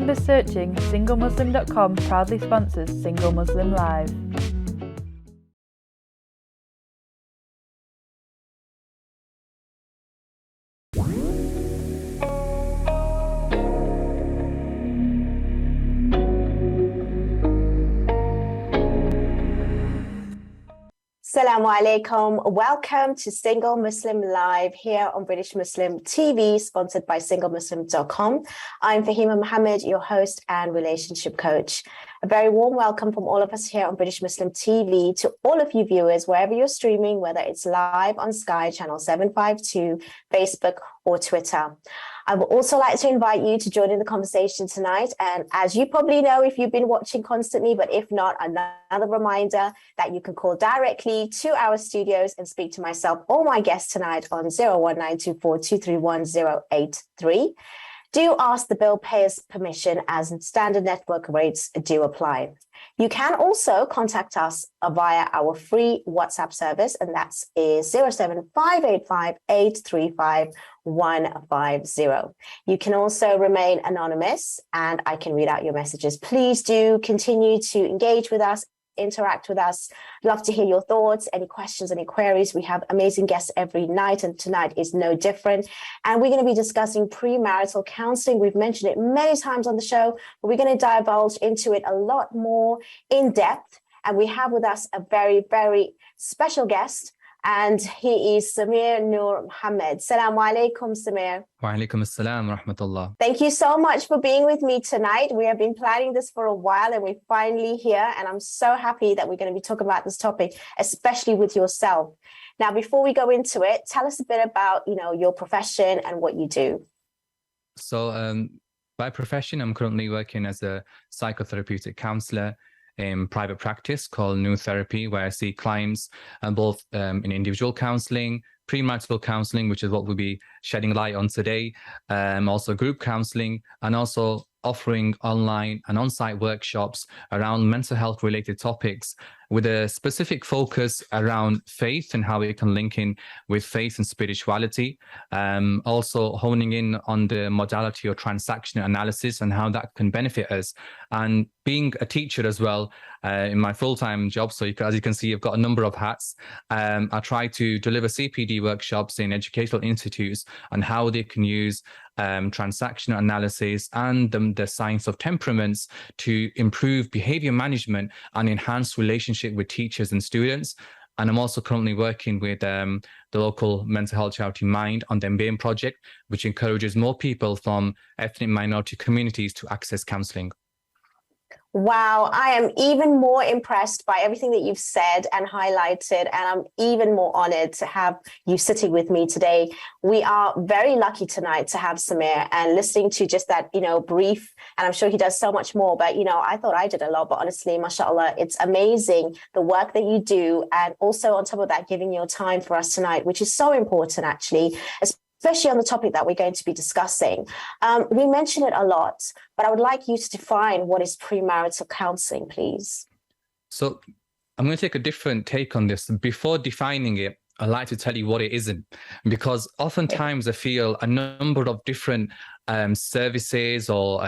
Remember searching singlemuslim.com proudly sponsors Single Muslim Live. Assalamu alaikum. Welcome to Single Muslim Live here on British Muslim TV, sponsored by singlemuslim.com. I'm Fahima Mohammed, your host and relationship coach. A very warm welcome from all of us here on British Muslim TV to all of you viewers, wherever you're streaming, whether it's live on Sky Channel 752, Facebook or Twitter. I would also like to invite you to join in the conversation tonight. And as you probably know, if you've been watching constantly, but if not, another reminder that you can call directly to our studios and speak to myself or my guest tonight on 01924231083. Do ask the bill payer's permission, as standard network rates do apply. You can also contact us via our free WhatsApp service, and that is 07585835150. You can also remain anonymous, and I can read out your messages. Please do continue to engage with us, interact with us. Love to hear your thoughts, any questions, any queries. We have amazing guests every night, and tonight is no different. And we're going to be discussing premarital counselling. We've mentioned it many times on the show, but we're going to divulge into it a lot more in depth. And we have with us a very, very special guest, and he is Noor Mohammed. Assalamu alaikum, Samir. Wa alaikum assalam wa rahmatullah. Thank you so much for being with me tonight. We have been planning this for a while, and we're finally here. And I'm so happy that we're going to be talking about this topic, especially with yourself. Now, before we go into it, tell us a bit about, your profession and what you do. So, by profession, I'm currently working as a psychotherapeutic counsellor in private practice called Noor Therapy, where I see clients both in individual counselling, pre-marital counselling, which is what we'll be shedding light on today, also group counselling, and also offering online and on-site workshops around mental health related topics with a specific focus around faith and how it can link in with faith and spirituality. Also honing in on the modality of transactional analysis and how that can benefit us. And being a teacher as well in my full-time job, so as you can see, I've got a number of hats. I try to deliver CPD workshops in educational institutes on how they can use transactional analysis and the science of temperaments to improve behavior management and enhance relationship with teachers and students. And I'm also currently working with the local mental health charity Mind on the MBAM project, which encourages more people from ethnic minority communities to access counselling. Wow, I am even more impressed by everything that you've said and highlighted, and I'm even more honored to have you sitting with me today. We are very lucky tonight to have Samir, and listening to just that, brief, and I'm sure he does so much more, but, I thought I did a lot, but honestly, mashallah, it's amazing the work that you do, and also on top of that, giving your time for us tonight, which is so important, actually, especially on the topic that we're going to be discussing. We mention it a lot, but I would like you to define what is premarital counselling, please. So I'm going to take a different take on this. Before defining it, I'd like to tell you what it isn't, because oftentimes I feel a number of different services or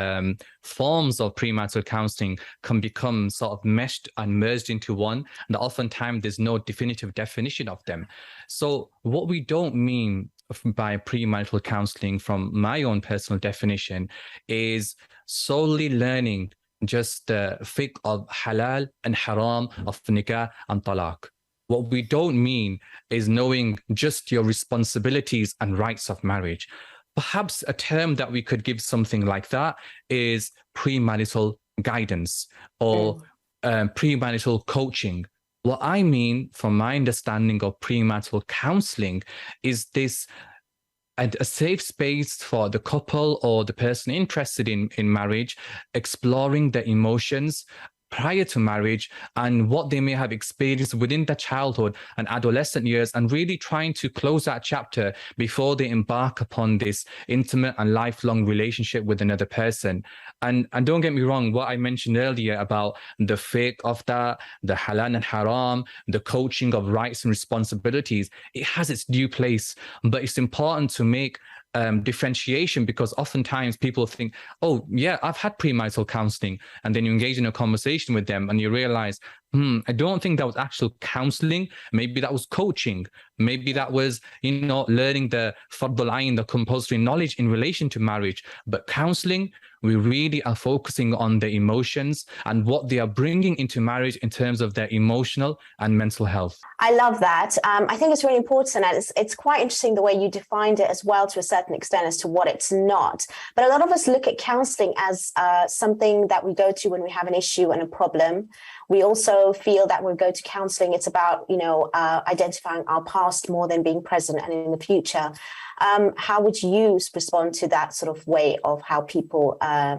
forms of premarital counselling can become sort of meshed and merged into one, and oftentimes there's no definitive definition of them. So what we don't mean by premarital counselling, from my own personal definition, is solely learning just the fiqh of halal and haram, of nikah and talaq. What we don't mean is knowing just your responsibilities and rights of marriage. Perhaps a term that we could give something like that is premarital guidance or premarital coaching. What I mean, from my understanding of premarital counselling, is this a safe space for the couple or the person interested in marriage, exploring their emotions prior to marriage and what they may have experienced within their childhood and adolescent years, and really trying to close that chapter before they embark upon this intimate and lifelong relationship with another person. And don't get me wrong, what I mentioned earlier about the fiqh of that, the halal and haram, the coaching of rights and responsibilities, it has its due place, but it's important to make differentiation, because oftentimes people think, oh yeah, I've had premarital counselling, and then you engage in a conversation with them and you realize, I don't think that was actual counselling. Maybe that was coaching. Maybe that was, learning the fardul ayn, the compulsory knowledge in relation to marriage. But counselling, we really are focusing on the emotions and what they are bringing into marriage in terms of their emotional and mental health. I love that. I think it's really important. And it's quite interesting the way you defined it as well, to a certain extent, as to what it's not. But a lot of us look at counselling as something that we go to when we have an issue and a problem. We also feel that when we go to counselling, it's about, identifying our past more than being present and in the future. How would you respond to that sort of way of how people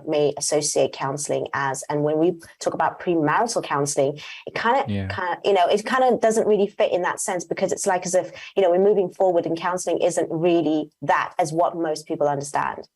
may associate counselling as? And when we talk about premarital counselling, it kind of doesn't really fit in that sense, because it's like as if, we're moving forward and counselling isn't really that as what most people understand.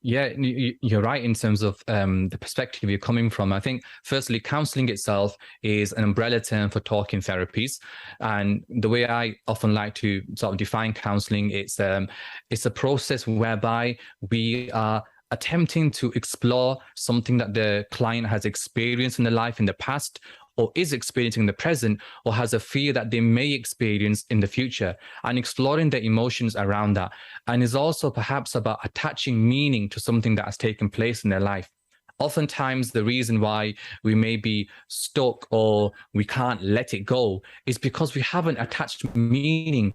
Yeah, you're right in terms of the perspective you're coming from. I think, firstly, counselling itself is an umbrella term for talking therapies. And the way I often like to sort of define counselling, it's a process whereby we are attempting to explore something that the client has experienced in their life in the past, or is experiencing in the present, or has a fear that they may experience in the future, and exploring the emotions around that. And is also perhaps about attaching meaning to something that has taken place in their life. Oftentimes, the reason why we may be stuck or we can't let it go is because we haven't attached meaning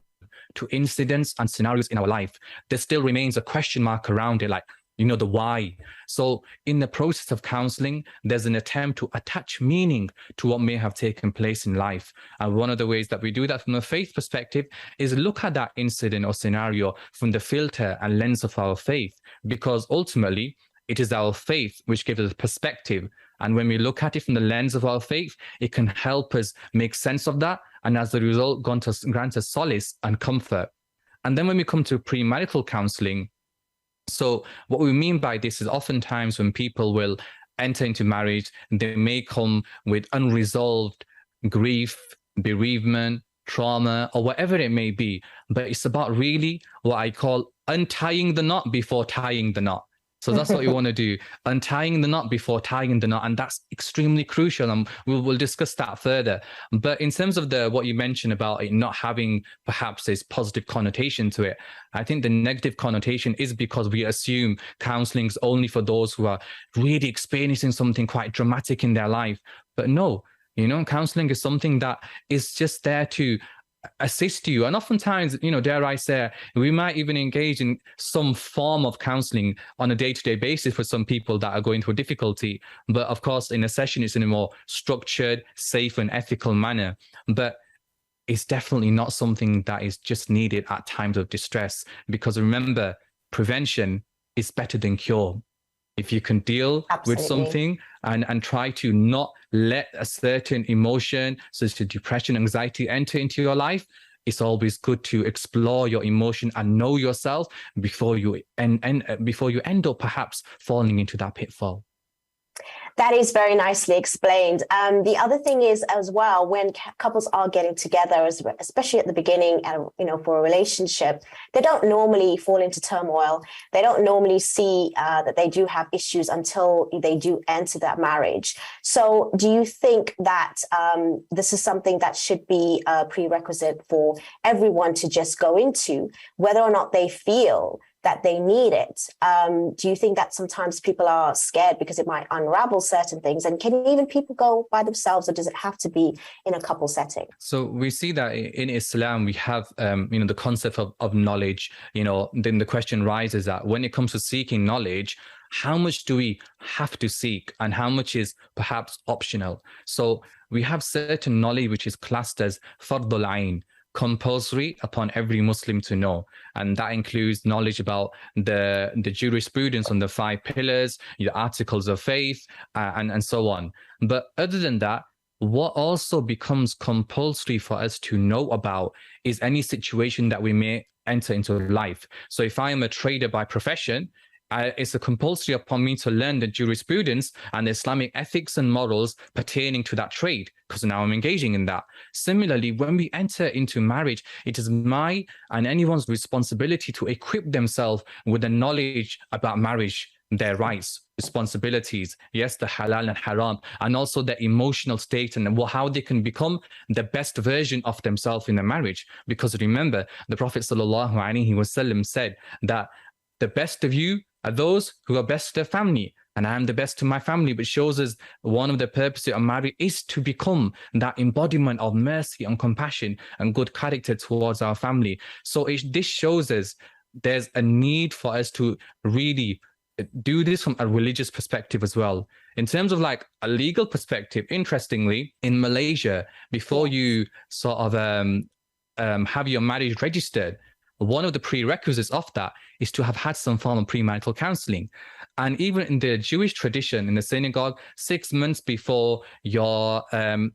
to incidents and scenarios in our life. There still remains a question mark around it, like, the why. So in the process of counseling, there's an attempt to attach meaning to what may have taken place in life. And one of the ways that we do that from a faith perspective is look at that incident or scenario from the filter and lens of our faith, because ultimately it is our faith which gives us perspective. And when we look at it from the lens of our faith, it can help us make sense of that, and as a result, grant us solace and comfort. And then when we come to premarital counseling, so what we mean by this is oftentimes when people will enter into marriage, they may come with unresolved grief, bereavement, trauma, or whatever it may be. But it's about really what I call untying the knot before tying the knot. So that's what you want to do, untying the knot before tying the knot. And that's extremely crucial. And we'll discuss that further. But in terms of what you mentioned about it not having perhaps this positive connotation to it, I think the negative connotation is because we assume counseling is only for those who are really experiencing something quite dramatic in their life. But no, counseling is something that is just there to assist you. And oftentimes, dare I say, we might even engage in some form of counseling on a day-to-day basis for some people that are going through difficulty. But of course, in a session, it's in a more structured, safe and ethical manner. But it's definitely not something that is just needed at times of distress, because remember, prevention is better than cure. If you can deal with something and try to not let a certain emotion, such as depression, anxiety, enter into your life, it's always good to explore your emotion and know yourself before you end up perhaps falling into that pitfall. That is very nicely explained. The other thing is as well, when couples are getting together, especially at the beginning, for a relationship, they don't normally fall into turmoil. They don't normally see that they do have issues until they do enter that marriage. So do you think that this is something that should be a prerequisite for everyone to just go into, whether or not they feel that they need it? Do you think that sometimes people are scared because it might unravel certain things? And can even people go by themselves, or does it have to be in a couple setting? So we see that in Islam, we have, the concept of knowledge. Then the question rises that when it comes to seeking knowledge, how much do we have to seek and how much is perhaps optional? So we have certain knowledge which is classed as fardul ayn, compulsory upon every Muslim to know. And that includes knowledge about the jurisprudence on the 5 pillars, the articles of faith, and so on. But other than that, what also becomes compulsory for us to know about is any situation that we may enter into life. So if I am a trader by profession, it's a compulsory upon me to learn the jurisprudence and the Islamic ethics and morals pertaining to that trade, because now I'm engaging in that. Similarly, when we enter into marriage, it is my and anyone's responsibility to equip themselves with the knowledge about marriage, their rights, responsibilities, yes, the halal and haram, and also their emotional state and how they can become the best version of themselves in the marriage. Because remember, the Prophet ﷺ said that the best of you are those who are best to their family, and I am the best to my family, which shows us one of the purposes of marriage is to become that embodiment of mercy and compassion and good character towards our family. So this shows us there's a need for us to really do this from a religious perspective as well. In terms of like a legal perspective, interestingly, in Malaysia, before you sort of have your marriage registered, one of the prerequisites of that is to have had some form of premarital counselling. And even in the Jewish tradition, in the synagogue, 6 months before your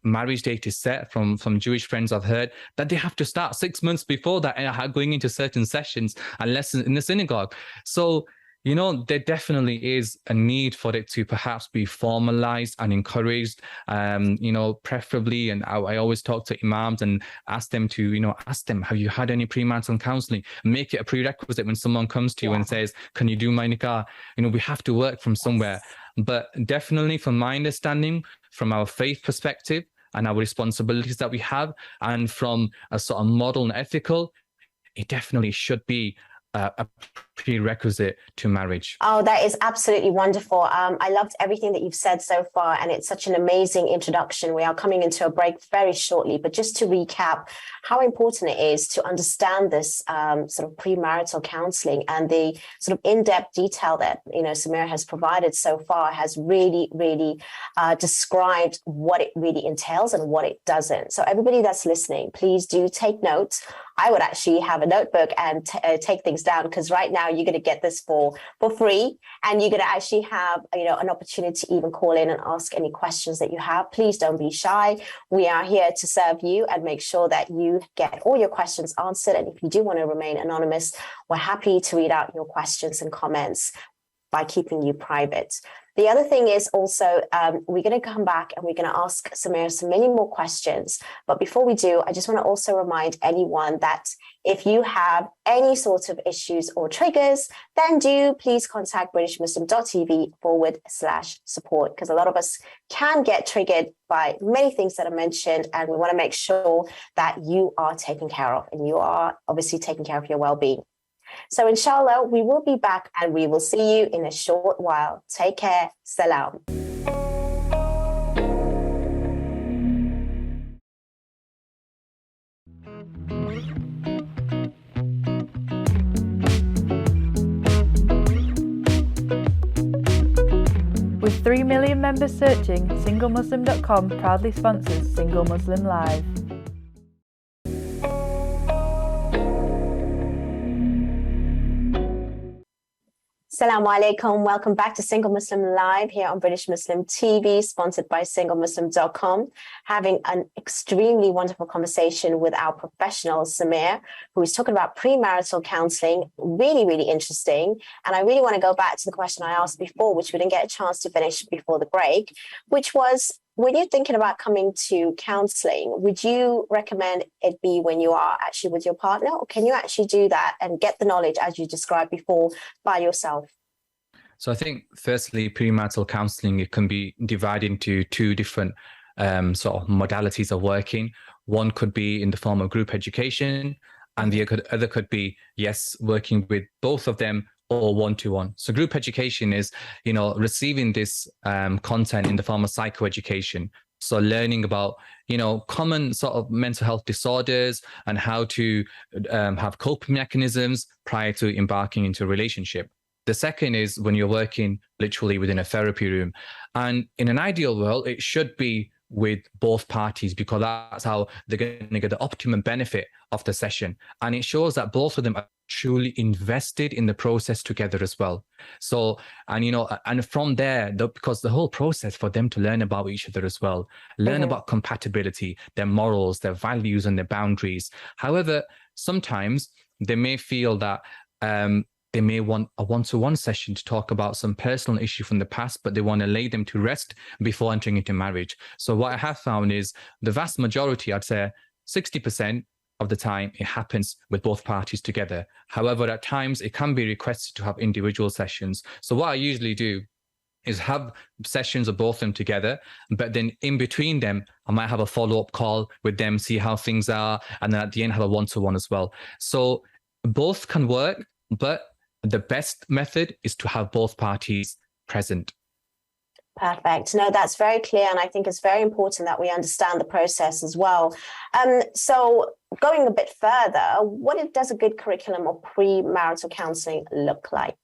marriage date is set, from Jewish friends I've heard, that they have to start 6 months before that and going into certain sessions and lessons in the synagogue. So, you know, there definitely is a need for it to perhaps be formalized and encouraged, you know, preferably. And I always talk to imams and ask them, have you had any premarital counseling? Make it a prerequisite when someone comes to you and says, can you do my nikah? You know, we have to work from somewhere. But definitely from my understanding, from our faith perspective and our responsibilities that we have, and from a sort of moral and ethical, it definitely should be a prerequisite to marriage. Oh, that is absolutely wonderful. I loved everything that you've said so far, and it's such an amazing introduction. We are coming into a break very shortly, but just to recap how important it is to understand this sort of premarital counselling, and the sort of in-depth detail that, you know, Samira has provided so far has really, really described what it really entails and what it doesn't. So everybody that's listening, please do take notes. I would actually have a notebook and take things down, because right now you're going to get this for free, and you're going to actually have, you know, an opportunity to even call in and ask any questions that you have. Please don't be shy. We are here to serve you and make sure that you get all your questions answered. And if you do want to remain anonymous, we're happy to read out your questions and comments by keeping you private. The other thing is also, we're going to come back and we're going to ask Samira some many more questions. But before we do, I just want to also remind anyone that if you have any sort of issues or triggers, then do please contact britishmuslim.tv/support, because a lot of us can get triggered by many things that are mentioned, and we want to make sure that you are taken care of and you are obviously taking care of your well-being. So inshallah, we will be back and we will see you in a short while. Take care. Salam. With 3 million members searching, SingleMuslim.com proudly sponsors Single Muslim Live. Assalamu alaikum. Welcome back to Single Muslim Live here on British Muslim TV, sponsored by SingleMuslim.com. Having an extremely wonderful conversation with our professional, Samir, who is talking about premarital counselling. Really, really interesting. And I really want to go back to the question I asked before, which we didn't get a chance to finish before the break, which was, when you're thinking about coming to counselling, would you recommend it be when you are actually with your partner, or can you actually do that and get the knowledge, as you described before, by yourself? So I think, firstly, premarital counselling, it can be divided into two different sort of modalities of working. One could be in the form of group education, and the other could be, yes, working with both of them or one-to-one. So group education is, you know, receiving this content in the form of psychoeducation. So learning about, you know, common sort of mental health disorders and how to have coping mechanisms prior to embarking into a relationship. The second is when you're working literally within a therapy room. And in an ideal world, it should be with both parties, because that's how they're going to get the optimum benefit of the session. And it shows that both of them are truly invested in the process together as well. So, and, you know, and from there, because the whole process for them to learn about each other as well, learn about compatibility, their morals, their values and their boundaries. However, sometimes they may feel that they may want a one-to-one session to talk about some personal issue from the past, but they want to lay them to rest before entering into marriage. So what I have found is the vast majority, I'd say 60% of the time, it happens with both parties together. However, at times it can be requested to have individual sessions. So what I usually do is have sessions of both of them together, but then in between them, I might have a follow-up call with them, see how things are, and then at the end have a one-to-one as well. So both can work, but the best method is to have both parties present. Perfect. No, that's very clear. And I think it's very important that we understand the process as well. So going a bit further, what does a good curriculum of premarital counselling look like?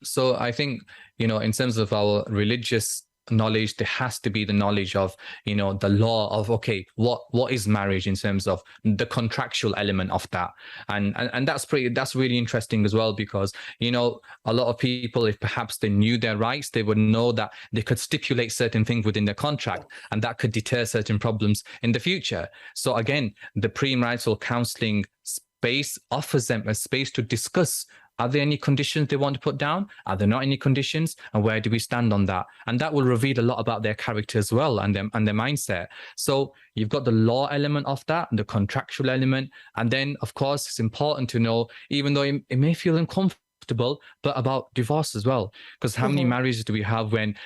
So I think, in terms of our religious knowledge, there has to be the knowledge of, the law of, okay, what is marriage in terms of the contractual element of that. And that's really interesting as well, because, a lot of people, if perhaps they knew their rights, they would know that they could stipulate certain things within their contract, and that could deter certain problems in the future. So again, the premarital counselling space offers them a space to discuss. Are there any conditions they want to put down? Are there not any conditions? And where do we stand on that? And that will reveal a lot about their character as well, and their mindset. So you've got the law element of that, the contractual element. And then, of course, it's important to know, even though it may feel uncomfortable, but about divorce as well. Because how many marriages do we have when,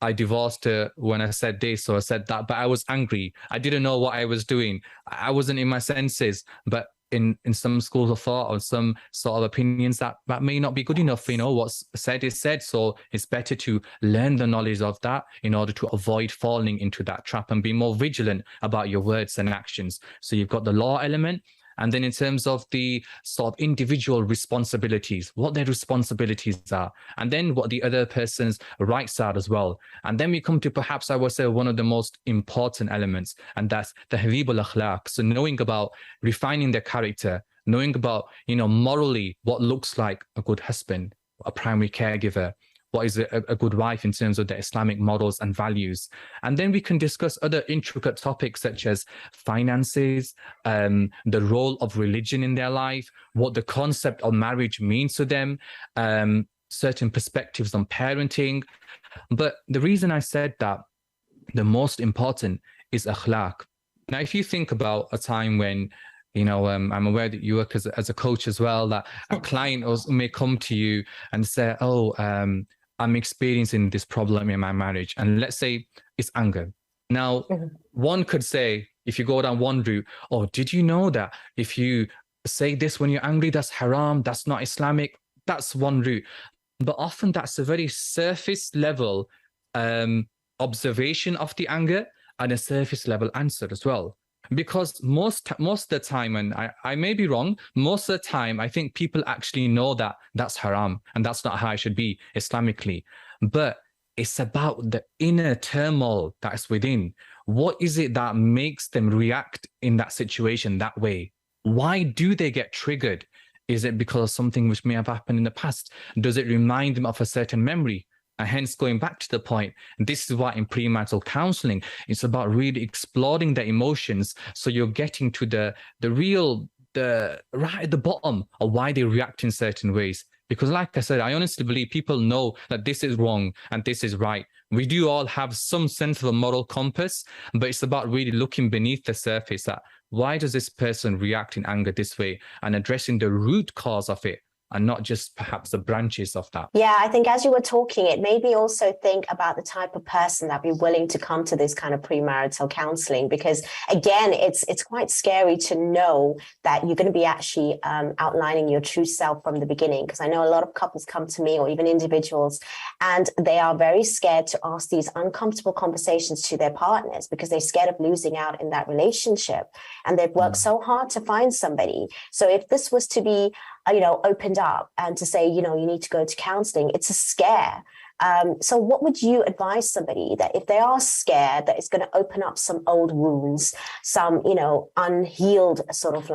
I divorced her when I said this or I said that, but I was angry. I didn't know what I was doing. I wasn't in my senses. But in some schools of thought or some sort of opinions, that may not be good enough. What's said is said. So it's better to learn the knowledge of that in order to avoid falling into that trap and be more vigilant about your words and actions. So you've got the law element. And then in terms of the sort of individual responsibilities, what their responsibilities are, and then what the other person's rights are as well. And then we come to perhaps, I would say, one of the most important elements, and that's the tahdeeb al-akhlaq. So knowing about refining their character, knowing about, morally what looks like a good husband, a primary caregiver, what is a good wife in terms of the Islamic models and values. And then we can discuss other intricate topics such as finances, the role of religion in their life, what the concept of marriage means to them, certain perspectives on parenting. But the reason I said that the most important is akhlaq. Now, if you think about a time when I'm aware that you work as a coach as well, that a client may come to you and say, I'm experiencing this problem in my marriage. And let's say it's anger. Now, one could say, if you go down one route, did you know that if you say this when you're angry, that's haram, that's not Islamic? That's one route. But often that's a very surface level observation of the anger and a surface level answer as well. Because most of the time, and I may be wrong, most of the time, I think people actually know that that's haram and that's not how it should be Islamically. But it's about the inner turmoil that's within. What is it that makes them react in that situation that way? Why do they get triggered? Is it because of something which may have happened in the past? Does it remind them of a certain memory? And hence, going back to the point, this is why in premarital counselling, it's about really exploring the emotions. So you're getting to the right at the bottom of why they react in certain ways. Because like I said, I honestly believe people know that this is wrong and this is right. We do all have some sense of a moral compass, but it's about really looking beneath the surface at why does this person react in anger this way and addressing the root cause of it, and not just perhaps the branches of that. Yeah, I think as you were talking, it made me also think about the type of person that be willing to come to this kind of premarital counselling, because again, it's quite scary to know that you're going to be actually outlining your true self from the beginning. Because I know a lot of couples come to me, or even individuals, and they are very scared to ask these uncomfortable conversations to their partners because they're scared of losing out in that relationship. And they've worked so hard to find somebody. So if this was to be opened up and to say, you need to go to counseling, it's a scare. So what would you advise somebody that if they are scared that it's going to open up some old wounds, some, unhealed sort of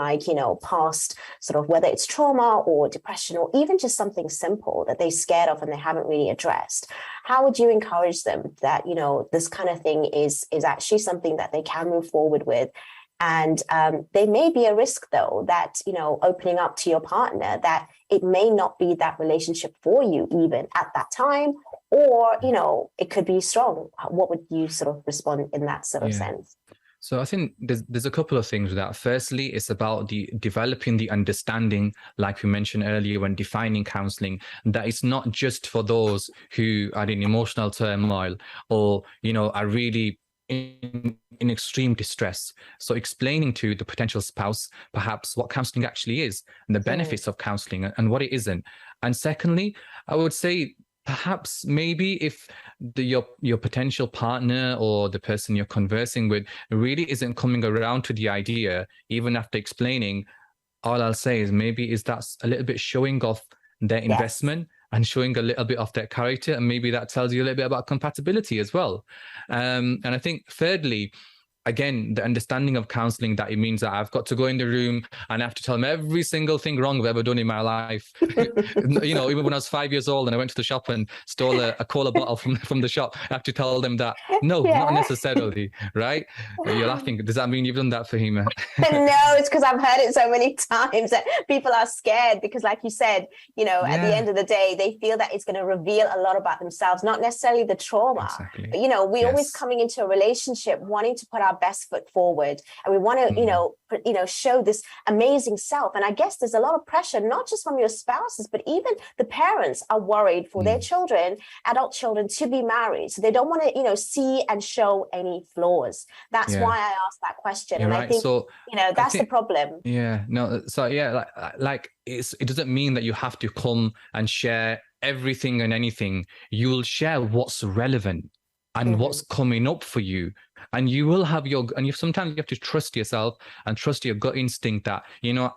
past sort of, whether it's trauma or depression or even just something simple that they're scared of and they haven't really addressed? How would you encourage them that, this kind of thing is actually something that they can move forward with And there may be a risk, though, that, opening up to your partner, that it may not be that relationship for you even at that time, or, it could be strong. What would you sort of respond in that sort of sense? So I think there's a couple of things with that. Firstly, it's about developing the understanding, like we mentioned earlier when defining counselling, that it's not just for those who are in emotional turmoil or, are really in extreme distress. So explaining to the potential spouse, perhaps what counselling actually is and the benefits of counselling and what it isn't. And secondly, I would say, perhaps maybe if your potential partner or the person you're conversing with really isn't coming around to the idea, even after explaining, all I'll say is maybe that's a little bit showing off their investment and showing a little bit of their character. And maybe that tells you a little bit about compatibility as well. And I think thirdly, again, the understanding of counselling, that it means that I've got to go in the room and I have to tell them every single thing wrong I've ever done in my life. Even when I was 5 years old and I went to the shop and stole a cola bottle from the shop, I have to tell them that. No, not necessarily, right? You're laughing. Does that mean you've done that, Fahima? No, it's because I've heard it so many times that people are scared because, like you said, at the end of the day, they feel that it's going to reveal a lot about themselves, not necessarily the trauma. Exactly. But, we're always coming into a relationship wanting to put our best foot forward, and we want to show this amazing self. And I guess there's a lot of pressure, not just from your spouses, but even the parents are worried for their children, adult children, to be married, so they don't want to see and show any flaws. That's why I asked that question. You're and right. I think so that's the problem. Like it doesn't mean that you have to come and share everything and anything. You'll share what's relevant and what's coming up for you. And you will have sometimes you have to trust yourself and trust your gut instinct that,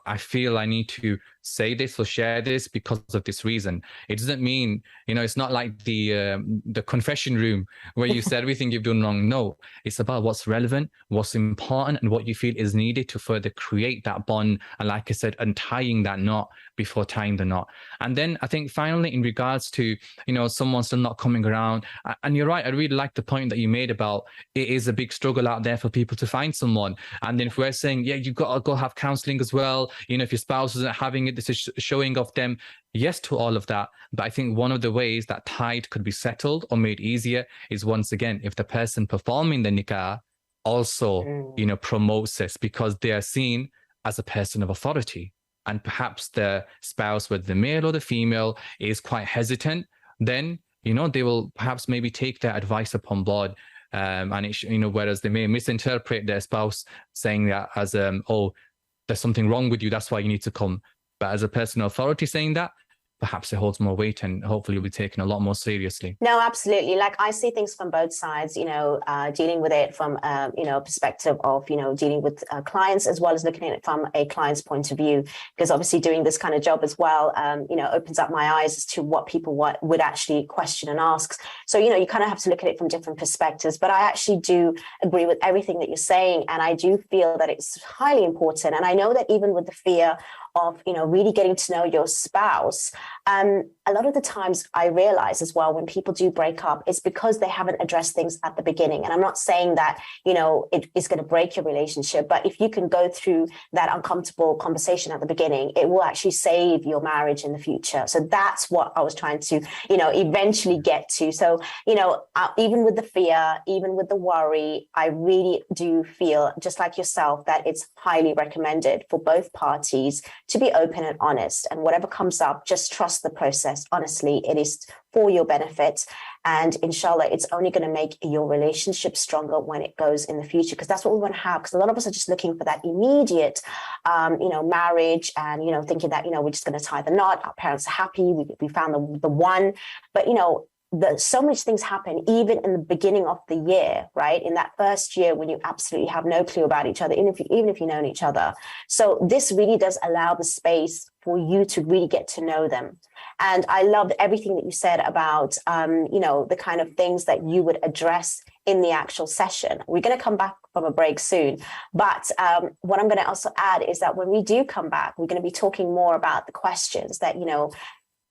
I feel I need to say this or share this because of this reason. It doesn't mean, it's not like the confession room where you said everything you've done wrong. No, it's about what's relevant, what's important, and what you feel is needed to further create that bond. And like I said, untying that knot before tying the knot. And then I think finally, in regards to, someone still not coming around, and you're right, I really like the point that you made about it is a big struggle out there for people to find someone. And then if we're saying, you've got to go have counselling as well, if your spouse isn't having it, this is showing off them. Yes to all of that. But I think one of the ways that tide could be settled or made easier is, once again, if the person performing the nikah also, promotes this, because they are seen as a person of authority. And perhaps the spouse, whether the male or the female, is quite hesitant, then, they will perhaps maybe take their advice upon board. And it, whereas they may misinterpret their spouse saying that as, there's something wrong with you, that's why you need to come. But as a person of authority saying that, perhaps it holds more weight and hopefully will be taken a lot more seriously. No, absolutely. Like, I see things from both sides, dealing with it from, a perspective of, dealing with clients, as well as looking at it from a client's point of view, because obviously doing this kind of job as well, opens up my eyes as to what people would actually question and ask. So, you kind of have to look at it from different perspectives. But I actually do agree with everything that you're saying. And I do feel that it's highly important. And I know that even with the fear of, really getting to know your spouse, a lot of the times I realize as well, when people do break up, it's because they haven't addressed things at the beginning. And I'm not saying that, it is going to break your relationship, but if you can go through that uncomfortable conversation at the beginning, it will actually save your marriage in the future. So that's what I was trying to, eventually get to. So, even with the fear, even with the worry, I really do feel, just like yourself, that it's highly recommended for both parties to be open and honest. And whatever comes up, just trust the process. Honestly, it is for your benefit. And inshallah, it's only going to make your relationship stronger when it goes in the future, because that's what we want to have. Because a lot of us are just looking for that immediate, marriage, and, thinking that, we're just going to tie the knot. Our parents are happy. We found the one. But, so much things happen even in the beginning of the year, right? In that first year when you absolutely have no clue about each other, even if you've known each other. So this really does allow the space for you to really get to know them. And I loved everything that you said about, the kind of things that you would address in the actual session. We're going to come back from a break soon. But what I'm going to also add is that when we do come back, we're going to be talking more about the questions that,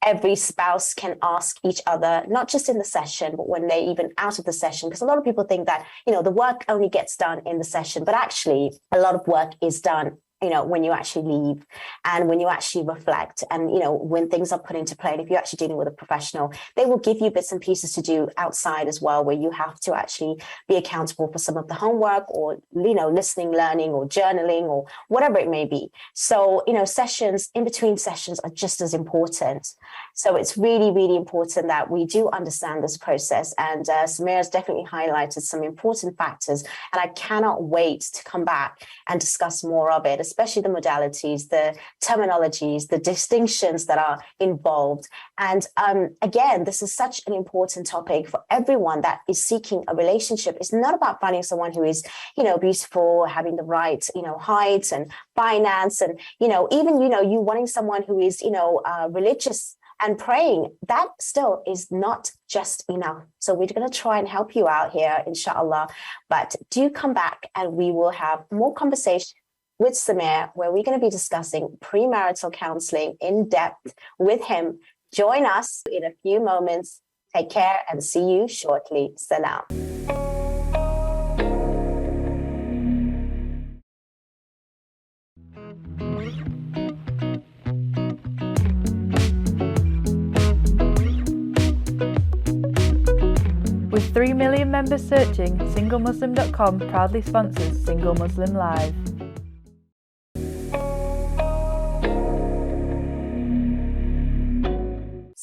every spouse can ask each other, not just in the session, but when they're even out of the session. Because a lot of people think that, the work only gets done in the session, but actually a lot of work is done when you actually leave and when you actually reflect and, when things are put into play. And if you're actually dealing with a professional, they will give you bits and pieces to do outside as well, where you have to actually be accountable for some of the homework or, listening, learning or journaling or whatever it may be. So, sessions in between sessions are just as important. So it's really, really important that we do understand this process. And Samir has definitely highlighted some important factors. And I cannot wait to come back and discuss more of it, especially the modalities, the terminologies, the distinctions that are involved. And again, this is such an important topic for everyone that is seeking a relationship. It's not about finding someone who is, beautiful, having the right, height and finance. And, even, you wanting someone who is, religious and praying, that still is not just enough. So we're going to try and help you out here, inshallah. But do come back and we will have more conversation with Samir, where we're going to be discussing premarital counselling in depth with him. Join us in a few moments. Take care and see you shortly. Salam. With 3 million members searching, SingleMuslim.com proudly sponsors Single Muslim Live.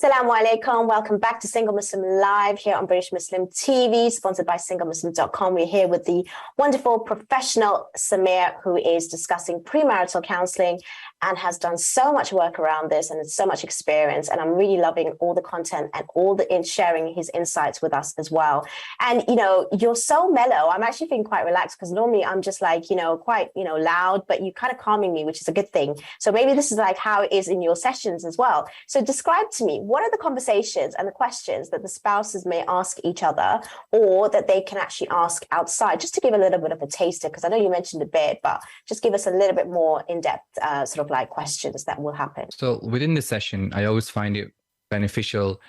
Assalamu alaikum. Welcome back to Single Muslim Live here on British Muslim TV, sponsored by SingleMuslim.com. We're here with the wonderful professional Samir, who is discussing premarital counselling and has done so much work around this and so much experience. And I'm really loving all the content and all the sharing his insights with us as well. And, you're so mellow. I'm actually feeling quite relaxed because normally I'm just like, quite, loud, but you're kind of calming me, which is a good thing. So maybe this is like how it is in your sessions as well. So describe to me, what are the conversations and the questions that the spouses may ask each other or that they can actually ask outside, just to give a little bit of a taster, because I know you mentioned a bit, but just give us a little bit more in-depth sort of like questions that will happen. So within the session, I always find it beneficial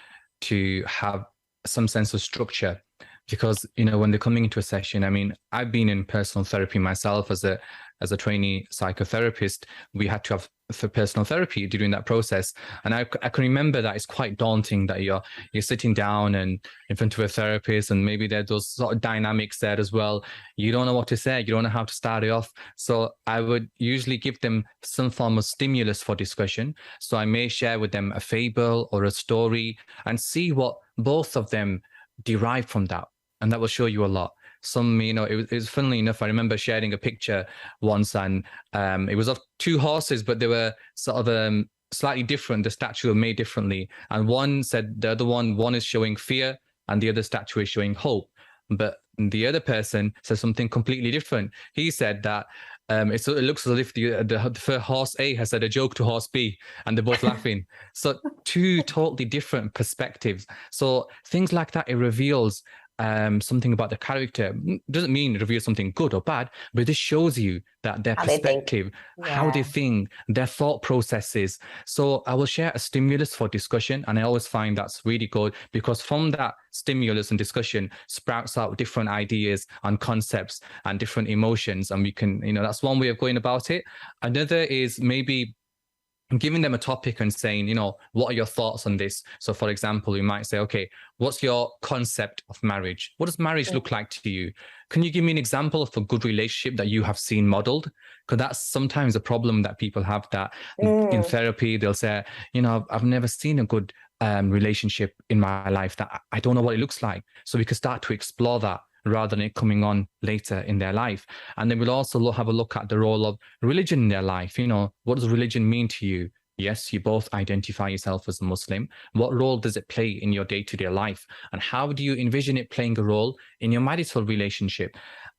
to have some sense of structure because, when they're coming into a session, I mean, I've been in personal therapy myself as a trainee psychotherapist. We had to have for personal therapy during that process. And I can remember that it's quite daunting that you're sitting down and in front of a therapist and maybe there's those sort of dynamics there as well. You don't know what to say. You don't know how to start it off. So I would usually give them some form of stimulus for discussion. So I may share with them a fable or a story and see what both of them derive from that. And that will show you a lot. Some, it was funnily enough, I remember sharing a picture once and it was of two horses, but they were sort of slightly different. The statue were made differently. And one said the other one is showing fear and the other statue is showing hope. But the other person said something completely different. He said that it looks as if the horse A has said a joke to horse B and they're both laughing. So two totally different perspectives. So things like that, it reveals something about the character. Doesn't mean it reveals something good or bad, but this shows you that their perspective, how they think, their thought processes. So I will share a stimulus for discussion, and I always find that's really good because from that stimulus and discussion sprouts out different ideas and concepts and different emotions, and we can, that's one way of going about it. Another is maybe giving them a topic and saying, what are your thoughts on this? So for example, we might say, okay, what's your concept of marriage? What does marriage look like to you? Can you give me an example of a good relationship that you have seen modeled? Because that's sometimes a problem that people have, that in therapy, they'll say, I've never seen a good relationship in my life, that I don't know what it looks like. So we can start to explore that rather than it coming on later in their life. And then we'll also have a look at the role of religion in their life. What does religion mean to you? Yes, you both identify yourself as a Muslim. What role does it play in your day-to-day life? And how do you envision it playing a role in your marital relationship?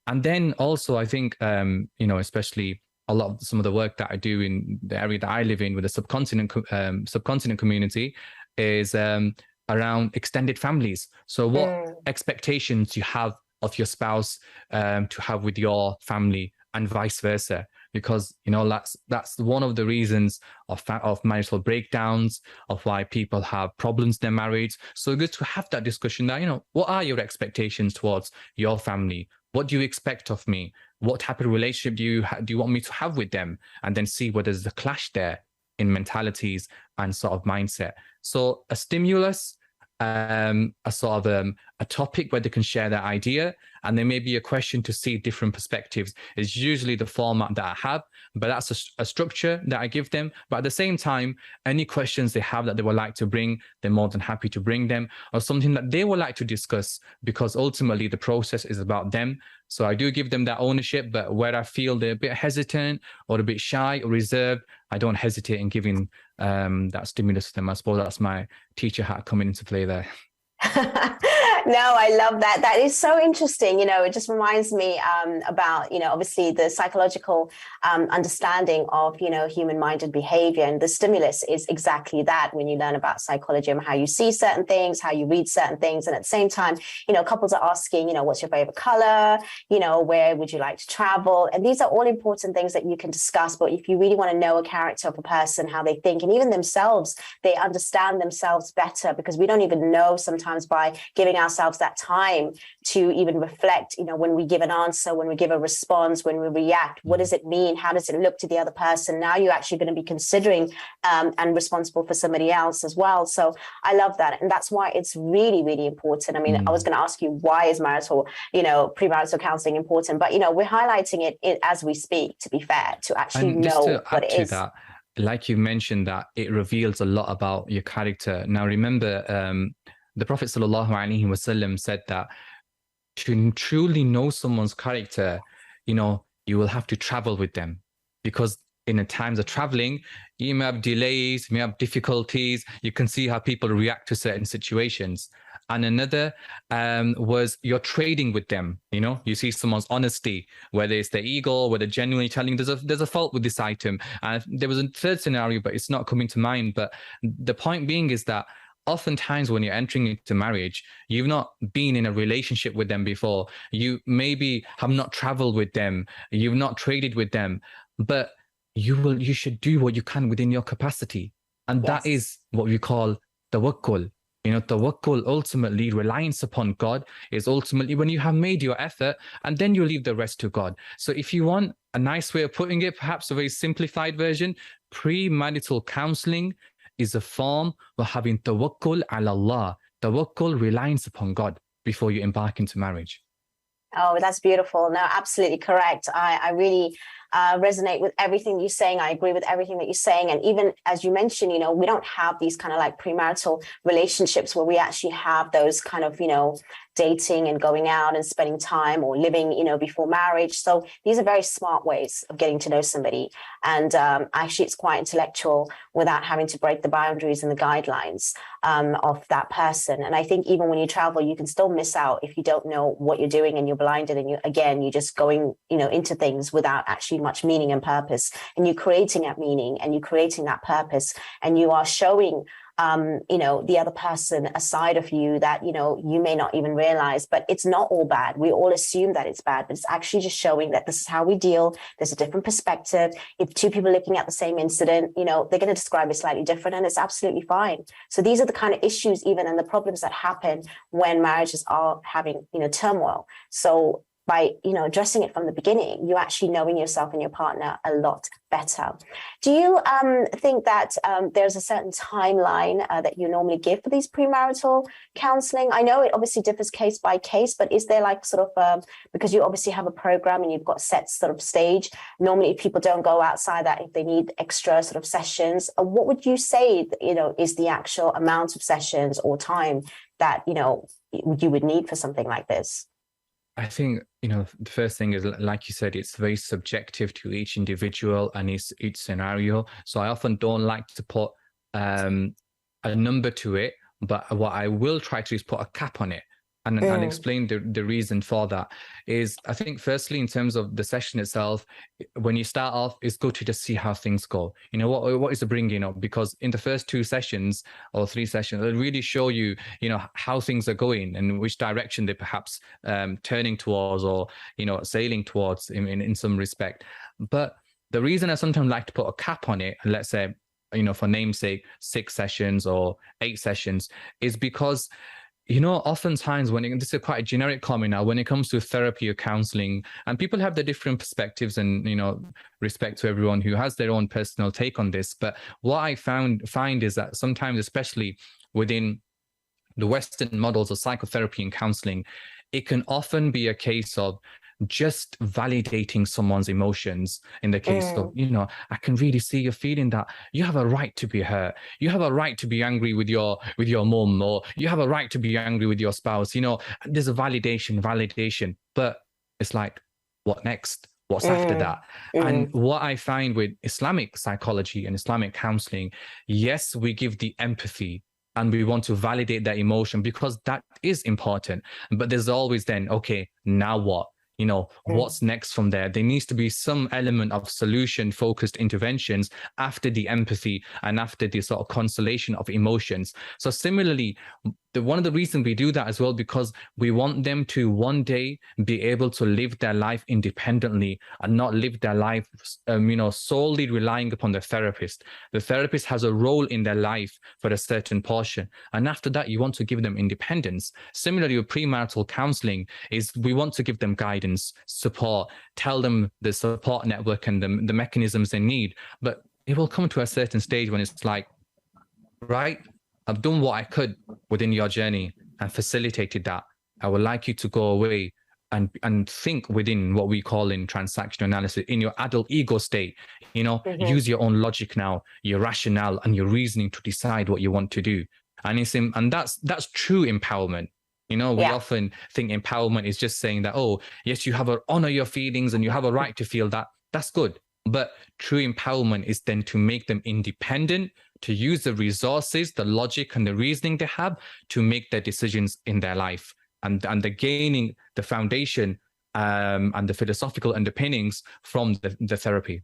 And then also, I think, especially a lot of some of the work that I do in the area that I live in with the subcontinent community is around extended families. So what expectations you have of your spouse to have with your family and vice versa. because, you know, that's one of the reasons of marital breakdowns, of why people have problems in their marriage. So good to have that discussion that, you know, what are your expectations towards your family? What do you expect of me? What type of relationship do you want me to have with them? And then see whether there's a clash there in mentalities and sort of mindset. So a stimulus, a sort of a topic where they can share their idea, and there may be a question to see different perspectives is usually the format that I have, but that's a structure that I give them. But at the same time, any questions they have that they would like to bring, they're more than happy to bring them, or something that they would like to discuss, because ultimately the process is about them. So I do give them that ownership, but where I feel they're a bit hesitant or a bit shy or reserved, I don't hesitate in giving that stimulus to them. I suppose that's my teacher hat coming into play there. No, I love that. That is so interesting. You know, it just reminds me about, you know, obviously the psychological understanding of, you know, human-minded behavior. And the stimulus is exactly that, when you learn about psychology and how you see certain things, how you read certain things. And at the same time, you know, couples are asking, you know, what's your favorite color? You know, where would you like to travel? And these are all important things that you can discuss. But if you really want to know a character of a person, how they think, and even themselves, they understand themselves better, because we don't even know sometimes by giving ourselves that time to even reflect, you know, when we give an answer, when we give a response, when we react, what does it mean? How does it look to the other person? Now you're actually going to be considering and responsible for somebody else as well. So I love that. And that's why it's really, really important. I mean, I was going to ask you, why is marital, you know, premarital counselling important? But, you know, we're highlighting it as we speak, to be fair, to actually know what it is. That, like you mentioned, that it reveals a lot about your character. Now, remember, the Prophet ﷺ said that to truly know someone's character, you know, you will have to travel with them, because in the times of traveling, you may have delays, you may have difficulties. You can see how people react to certain situations. And another was you're trading with them. You know, you see someone's honesty, whether it's their ego, whether genuinely telling there's a fault with this item. And there was a third scenario, but it's not coming to mind. But the point being is that oftentimes when you're entering into marriage, you've not been in a relationship with them before. You maybe have not traveled with them. You've not traded with them, but you should do what you can within your capacity. And that is what we call tawakkul. You know, tawakkul, ultimately reliance upon God, is ultimately when you have made your effort, and then you leave the rest to God. So if you want a nice way of putting it, perhaps a very simplified version, premarital counselling is a form of having tawakkul ala Allah, tawakkul, reliance upon God, before you embark into marriage. Oh, that's beautiful. No, absolutely correct. I really resonate with everything you're saying. I agree with everything that you're saying. And even as you mentioned, you know, we don't have these kind of like premarital relationships where we actually have those kind of, you know, dating and going out and spending time or living, you know, before marriage. So these are very smart ways of getting to know somebody. And actually, it's quite intellectual without having to break the boundaries and the guidelines of that person. And I think even when you travel, you can still miss out if you don't know what you're doing and you're blinded and you're just going, you know, into things without actually much meaning and purpose. And you're creating that meaning and you're creating that purpose, and you are showing you know, the other person a side of you that, you know, you may not even realize, but it's not all bad. We all assume that it's bad, but it's actually just showing that this is how we deal. There's a different perspective. If two people looking at the same incident, you know, they're going to describe it slightly different, and it's absolutely fine. So these are the kind of issues even and the problems that happen when marriages are having, you know, turmoil. So by, you know, addressing it from the beginning, you're actually knowing yourself and your partner a lot better. Do you think that there's a certain timeline that you normally give for these premarital counselling? I know it obviously differs case by case, but is there like sort of, because you obviously have a program and you've got set sort of stage, normally people don't go outside that if they need extra sort of sessions. What would you say, you know, is the actual amount of sessions or time that, you know, you would need for something like this? I think, you know, the first thing is, like you said, it's very subjective to each individual and each scenario. So I often don't like to put a number to it, but what I will try to do is put a cap on it. And I'll explain the reason for that. Is, I think, firstly, in terms of the session itself, when you start off, it's good to just see how things go. You know, what is the bringing up? Because in the first 2 sessions or 3 sessions, it'll really show you, you know, how things are going and which direction they're perhaps turning towards or, you know, sailing towards in some respect. But The reason I sometimes like to put a cap on it, let's say, for namesake, 6 sessions or 8 sessions, is because, oftentimes this is quite a generic comment now, when it comes to therapy or counseling, and people have their different perspectives, and, respect to everyone who has their own personal take on this. But what I find is that sometimes, especially within the Western models of psychotherapy and counseling, it can often be a case of just validating someone's emotions. In the case of, I can really see you're feeling that. You have a right to be hurt. You have a right to be angry with your mom, or you have a right to be angry with your spouse. There's a validation, but it's like, what next? What's after that? And what I find with Islamic psychology and Islamic counseling, yes, we give the empathy, and we want to validate that emotion because that is important. But there's always then, okay, now what? What's next from there? There needs to be some element of solution-focused interventions after the empathy and after the sort of consolation of emotions. So similarly, one of the reasons we do that as well, because we want them to one day be able to live their life independently and not live their life, solely relying upon the therapist. The therapist has a role in their life for a certain portion. And after that, you want to give them independence. Similarly, with premarital counseling, is we want to give them guidance, support, tell them the support network and the mechanisms they need. But it will come to a certain stage when it's like, right, I've done what I could within your journey and facilitated that. I would like you to go away and think within what we call in transactional analysis, in your adult ego state, use your own logic now, your rationale and your reasoning to decide what you want to do. And that's true empowerment. We often think empowerment is just saying that, oh, yes, you have to honor your feelings and you have a right to feel that. That's good. But true empowerment is then to make them independent, to use the resources, the logic and the reasoning they have to make their decisions in their life. And they're gaining the foundation and the philosophical underpinnings from the therapy.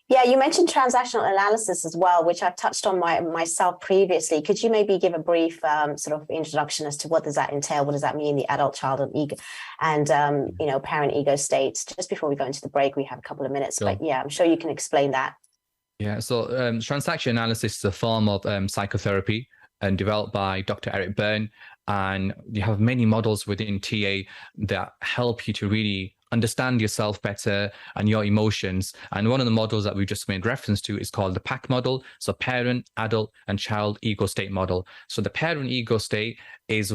Yeah, you mentioned transactional analysis as well, which I've touched on myself previously. Could you maybe give a brief sort of introduction as to what does that entail? What does that mean, the adult, child, and ego, and parent ego states? Just before we go into the break, we have a couple of minutes, sure. But yeah, I'm sure you can explain that. Yeah, so transaction analysis is a form of psychotherapy and developed by Dr. Eric Berne. And you have many models within TA that help you to really understand yourself better and your emotions. And one of the models that we just made reference to is called the PAC model. So parent, adult, and child ego state model. So the parent ego state is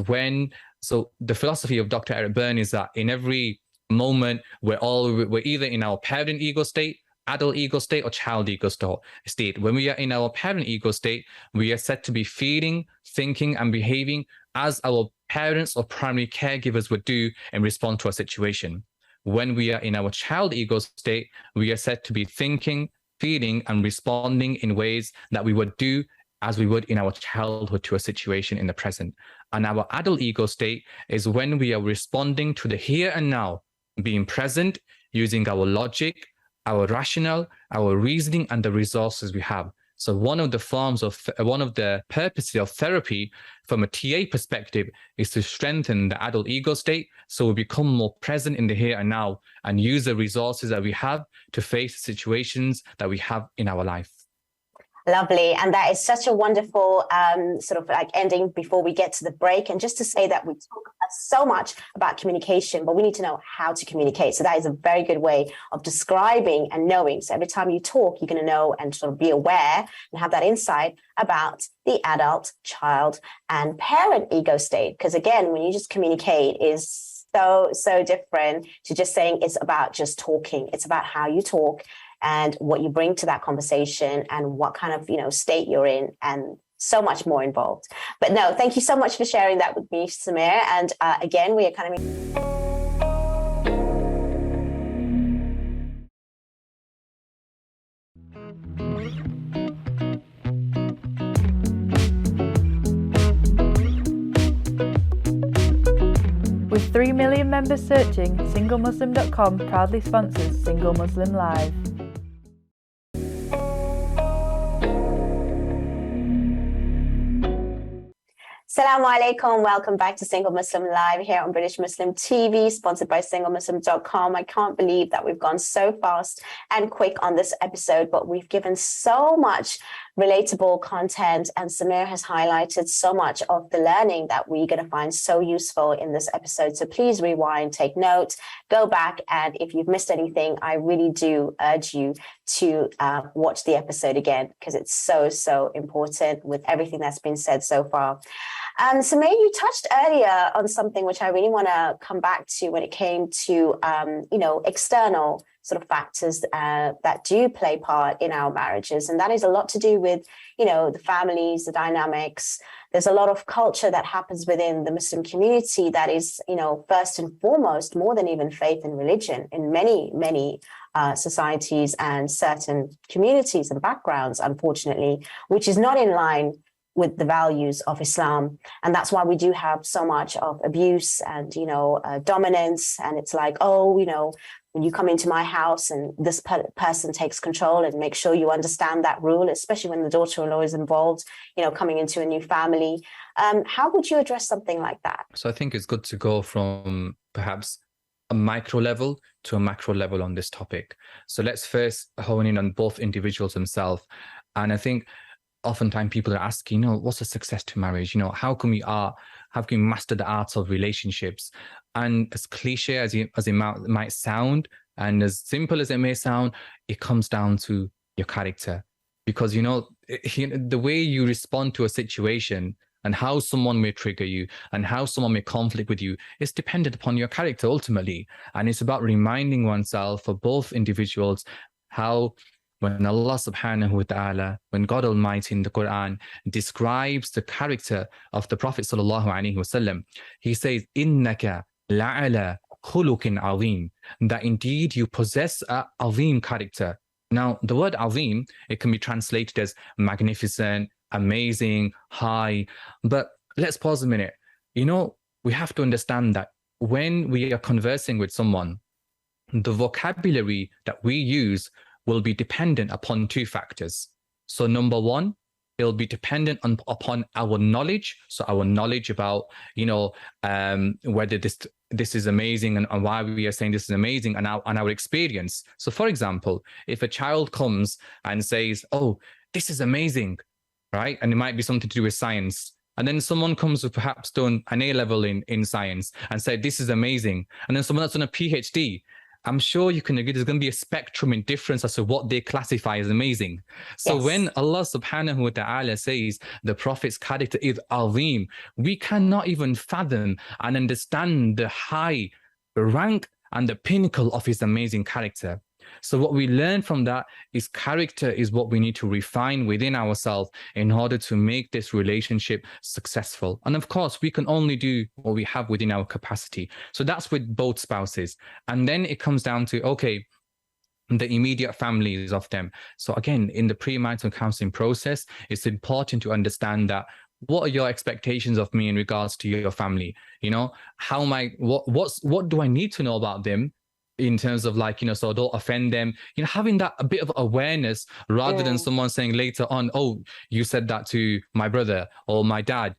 so the philosophy of Dr. Eric Berne is that in every moment, we're either in our parent ego state, adult ego state, or child ego state. When we are in our parent ego state, we are said to be feeling, thinking, and behaving as our parents or primary caregivers would do in response to a situation. When we are in our child ego state, we are said to be thinking, feeling, and responding in ways that we would do as we would in our childhood to a situation in the present. And our adult ego state is when we are responding to the here and now, being present, using our logic, our rationale, our reasoning, and the resources we have. So one of the purposes of therapy from a TA perspective is to strengthen the adult ego state so we become more present in the here and now and use the resources that we have to face situations that we have in our life. Lovely. And that is such a wonderful sort of like ending before we get to the break. And just to say that we talk so much about communication, but we need to know how to communicate. So that is a very good way of describing and knowing. So every time you talk, you're going to know and sort of be aware and have that insight about the adult, child, and parent ego state. Because again, when you just communicate is so different to just saying it's about just talking. It's about how you talk and what you bring to that conversation and what kind of, state you're in, and so much more involved. But no, thank you so much for sharing that with me, Samir. And again, we are kind of... With 3 million members searching, SingleMuslim.com proudly sponsors Single Muslim Live. Assalamu alaikum. Welcome back to Single Muslim Live here on British Muslim TV, sponsored by singlemuslim.com. I can't believe that we've gone so fast and quick on this episode, but we've given so much relatable content, and Samir has highlighted so much of the learning that we're going to find so useful in this episode. So please rewind, take note, go back, and if you've missed anything, I really do urge you to watch the episode again, because it's so important with everything that's been said so far. Samir, you touched earlier on something which I really want to come back to when it came to, external sort of factors that do play part in our marriages. And that is a lot to do with, the families, the dynamics. There's a lot of culture that happens within the Muslim community that is, first and foremost, more than even faith and religion in many societies and certain communities and backgrounds, unfortunately, which is not in line with the values of Islam. And that's why we do have so much of abuse and, dominance. And it's like, when you come into my house and this person takes control, and make sure you understand that rule, especially when the daughter-in-law is involved, coming into a new family. How would you address something like that? So I think it's good to go from perhaps a micro level to a macro level on this topic. So let's first hone in on both individuals themselves. And I think oftentimes people are asking, what's a success to marriage? How can we master the arts of relationships? And as cliche as it might sound, and as simple as it may sound, it comes down to your character. Because, the way you respond to a situation and how someone may trigger you and how someone may conflict with you is dependent upon your character ultimately. And it's about reminding oneself, for both individuals, how when Allah subhanahu wa ta'ala, when God Almighty in the Quran describes the character of the Prophet sallallahu alaihi wasallam, he says, "Innaka la'ala khuluqin azim," that indeed you possess a azim character. Now, the word azim, it can be translated as magnificent, amazing, high. But let's pause a minute. We have to understand that when we are conversing with someone, the vocabulary that we use will be dependent upon two factors. So number one, it'll be dependent upon our knowledge. So our knowledge about, whether this is amazing and why we are saying this is amazing, and our experience. So for example, if a child comes and says, "Oh, this is amazing," right? And it might be something to do with science. And then someone comes with perhaps done an A-level in science and said, "This is amazing." And then someone that's done a PhD, I'm sure you can agree there's going to be a spectrum in difference as to what they classify as amazing. So Yes. When Allah subhanahu wa ta'ala says the Prophet's character is azim, we cannot even fathom and understand the high rank and the pinnacle of his amazing character. So what we learn from that is character is what we need to refine within ourselves in order to make this relationship successful. And of course, we can only do what we have within our capacity. So that's with both spouses. And then it comes down to, okay, the immediate families of them. So again, in the pre-marital counselling process, it's important to understand that what are your expectations of me in regards to your family? How am I, what do I need to know about them? In terms of so don't offend them, having that a bit of awareness rather than someone saying later on, "Oh, you said that to my brother or my dad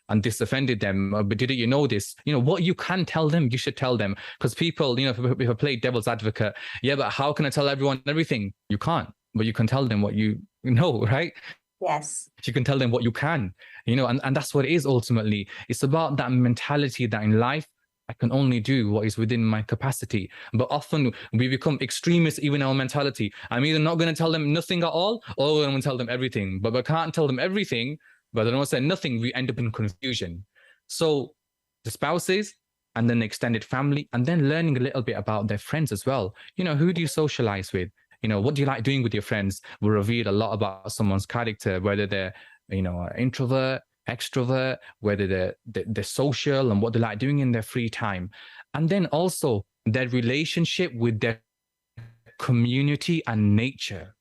and this offended them, but didn't you know this?" What you can tell them, you should tell them. Because people, if I play devil's advocate, yeah, but how can I tell everyone everything? You can't, but you can tell them what you know, right? Yes. You can tell them what you can, and that's what it is ultimately. It's about that mentality that in life, I can only do what is within my capacity. But often we become extremists even in our mentality. I'm either not going to tell them nothing at all, or I'm going to tell them everything. But I can't tell them everything, but I don't say nothing. We end up in confusion. So the spouses, and then the extended family, and then learning a little bit about their friends as well. Who do you socialize with? What do you like doing with your friends? Will reveal a lot about someone's character, whether they're, an introvert, extrovert, whether they're social, and what they like doing in their free time. And then also their relationship with their community and nature.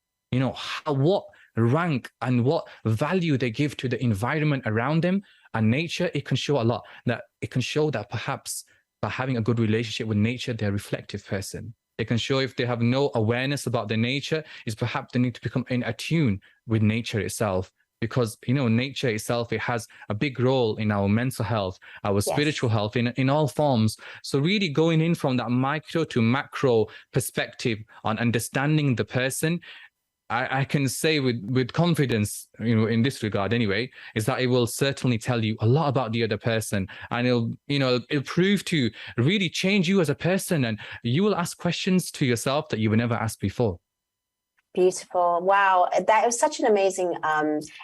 What rank and what value they give to the environment around them and nature. It can show a lot. That it can show that perhaps by having a good relationship with nature, they're a reflective person. It can show if they have no awareness about their nature, is perhaps they need to become in attune with nature itself. because, you know, nature itself, it has a big role in our mental health, our spiritual health in all forms. So really going in from that micro to macro perspective on understanding the person, I can say with confidence, you know, in this regard anyway, is that it will certainly tell you a lot about the other person, and it'll prove to really change you as a person, and you will ask questions to yourself that you would never ask before. Beautiful. Wow. That was such an amazing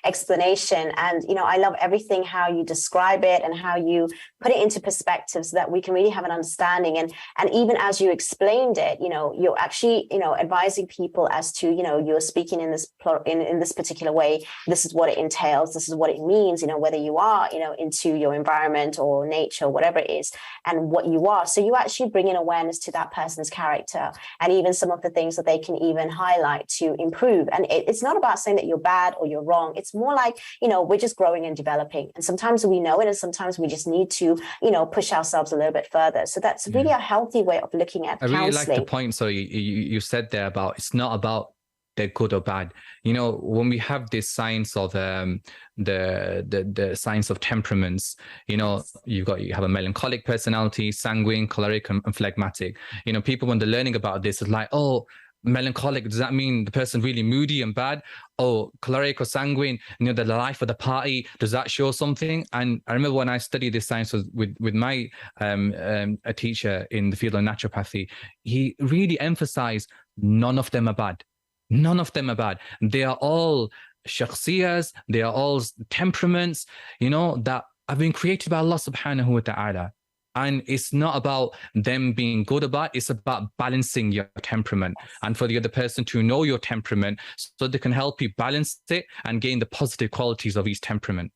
explanation. And, you know, I love everything, how you describe it and how you put it into perspective so that we can really have an understanding. And even as you explained it, you know, you're actually, you know, advising people as to, you know, you're speaking in this in this particular way. This is what it entails. This is what it means, you know, whether you are, you know, into your environment or nature, whatever it is, and what you are. So you actually bring in awareness to that person's character and even some of the things that they can even highlight to improve. And it's not about saying that you're bad or you're wrong. It's more like, you know, we're just growing and developing. And sometimes we know it, and sometimes we just need to, you know, push ourselves a little bit further. So that's really a healthy way of looking at counseling. I really like the point. So you said there about, it's not about they're good or bad. You know, when we have this science of the science of temperaments, you know, you have a melancholic personality, sanguine, choleric, and phlegmatic. You know, people, when they're learning about this, it's like, oh, melancholic, does that mean the person really moody and bad? Oh, choleric or sanguine, you know, the life of the party, does that show something? And I remember when I studied this science with my a teacher in the field of naturopathy, he really emphasized none of them are bad. None of them are bad. They are all shakhsiyas, they are all temperaments, you know, that have been created by Allah subhanahu wa ta'ala. And it's not about them being good or bad. It's about balancing your temperament, and for the other person to know your temperament so they can help you balance it and gain the positive qualities of each temperament.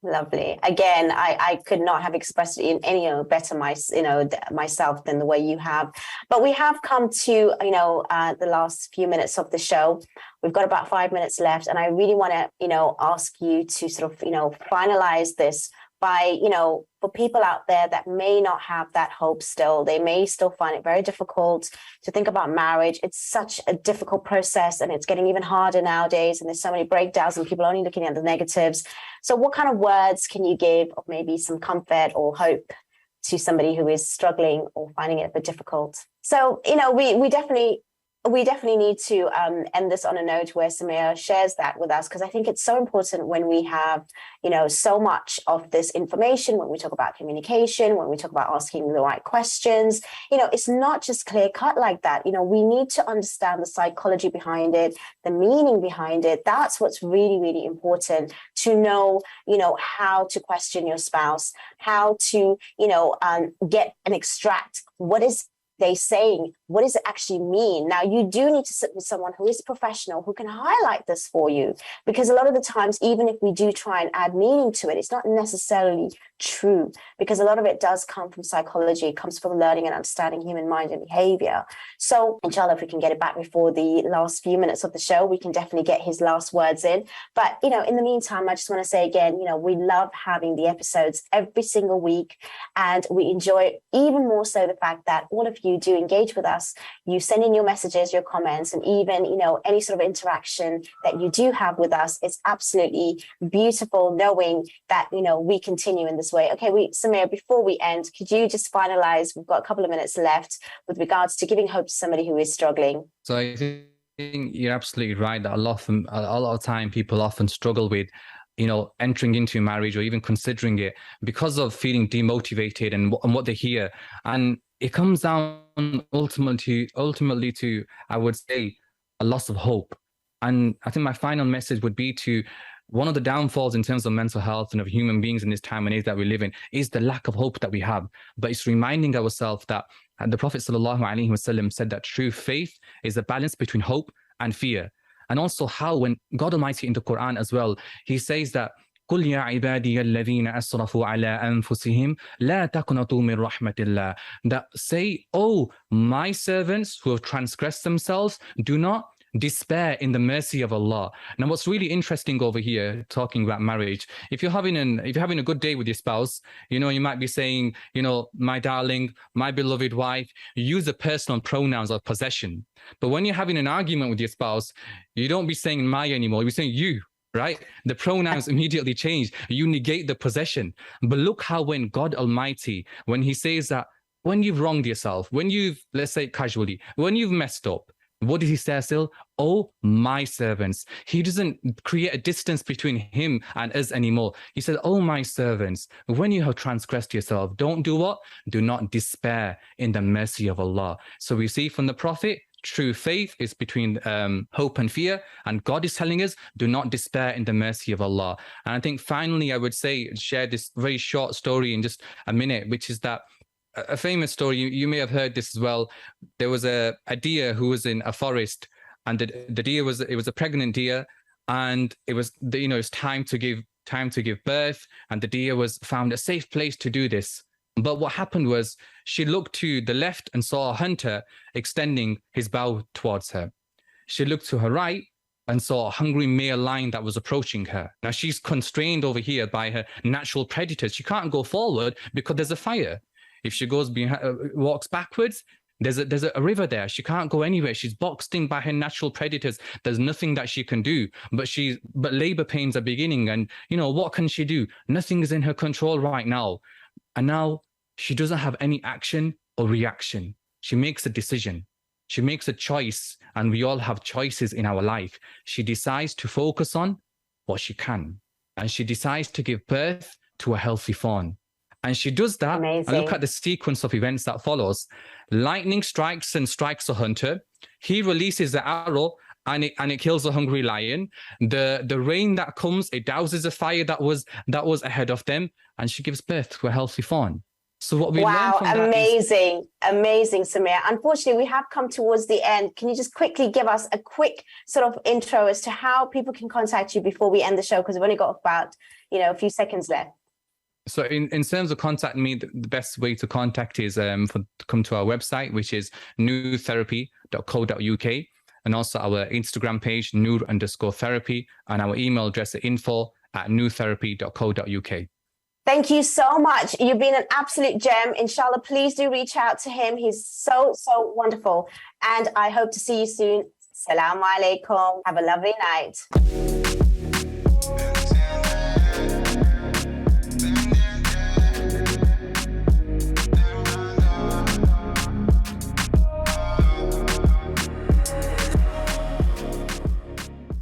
Lovely. Again, I could not have expressed it in any better myself than the way you have. But we have come to, you know, the last few minutes of the show. We've got about 5 minutes left, and I really want to, you know, ask you to sort of, you know, finalize this by, you know, for people out there that may not have that hope still, they may still find it very difficult to think about marriage. It's such a difficult process, and it's getting even harder nowadays. And there's so many breakdowns and people only looking at the negatives. So what kind of words can you give of maybe some comfort or hope to somebody who is struggling or finding it a bit difficult? So, you know, we definitely need to end this on a note where Samir shares that with us, because I think it's so important when we have, you know, so much of this information, when we talk about communication, when we talk about asking the right questions, you know, it's not just clear cut like that. You know, we need to understand the psychology behind it, the meaning behind it. That's what's really, really important, to know, you know, how to question your spouse, how to, you know, get and extract what is they saying, what does it actually mean? Now, you do need to sit with someone who is professional, who can highlight this for you, because a lot of the times, even if we do try and add meaning to it, it's not necessarily true, because a lot of it does come from psychology. It comes from learning and understanding human mind and behavior. So inshallah, if we can get it back before the last few minutes of the show, we can definitely get his last words in. But, you know, in the meantime, I just want to say again, you know, we love having the episodes every single week, and we enjoy even more so the fact that all of you do engage with us. You send in your messages, your comments, and even, you know, any sort of interaction that you do have with us. It's absolutely beautiful knowing that, you know, we continue in this way. Okay, Samir, before we end, could you just finalize? We've got a couple of minutes left with regards to giving hope to somebody who is struggling. So I think you're absolutely right that a lot of time people often struggle with, you know, entering into marriage or even considering it because of feeling demotivated and what they hear. And it comes down ultimately to, I would say, a loss of hope. And I think my final message would be to, one of the downfalls in terms of mental health and of human beings in this time and age that we live in is the lack of hope that we have. But it's reminding ourselves that the Prophet ﷺ said that true faith is a balance between hope and fear. And also how when God Almighty in the Quran as well, he says that قُلْ يَا عِبَادِيَ الَّذِينَ أَسْرَفُوا عَلَىٰ أَنفُسِهِمْ لَا تَقْنَطُوا مِنْ رَحْمَةِ اللَّهِ. That say, oh, my servants who have transgressed themselves, do not despair in the mercy of Allah. Now, what's really interesting over here, talking about marriage, if you're having a good day with your spouse, you know, you might be saying, you know, my darling, my beloved wife. You use the personal pronouns of possession. But when you're having an argument with your spouse, you don't be saying my anymore. You're saying you. right? The pronouns immediately change. You negate the possession. But look how when God Almighty, when he says that, when you've wronged yourself, when you've, let's say casually, when you've messed up, what does he say still? Oh, my servants. He doesn't create a distance between him and us anymore. He said, oh, my servants, when you have transgressed yourself, don't do what? Do not despair in the mercy of Allah. So we see from the Prophet, true faith is between hope and fear. And God is telling us, do not despair in the mercy of Allah. And I think finally, I would say, share this very short story in just a minute, which is that a famous story, you may have heard this as well. There was a deer who was in a forest, and the deer was a pregnant deer, and it was it's time to give birth, and the deer was found a safe place to do this. But what happened was she looked to the left and saw a hunter extending his bow towards her. She looked to her right and saw a hungry male lion that was approaching her. Now she's constrained over here by her natural predators. She can't go forward because there's a fire. If she goes walks backwards, there's a river there. She can't go anywhere. She's boxed in by her natural predators. There's nothing that she can do. But labor pains are beginning, and what can she do? Nothing is in her control right now. And now she doesn't have any action or reaction. She makes a decision. She makes a choice, and we all have choices in our life. She decides to focus on what she can, and she decides to give birth to a healthy fawn. And she does that. Amazing. And look at the sequence of events that follows. Lightning strikes a hunter. He releases the arrow, and it kills the hungry lion. The rain that comes, it douses a fire that was ahead of them, and she gives birth to a healthy fawn. So what we learn from that amazing, Samir. Unfortunately, we have come towards the end. Can you just quickly give us a quick sort of intro as to how people can contact you before we end the show? Because we've only got about a few seconds left. So in terms of contacting me, the best way to contact is to come to our website, which is noortherapy.co.uk, and also our Instagram page, noor_therapy, and our email address at info@noortherapy.co.uk. Thank you so much. You've been an absolute gem. Inshallah, please do reach out to him. He's so wonderful. And I hope to see you soon. Assalamu alaikum. Have a lovely night.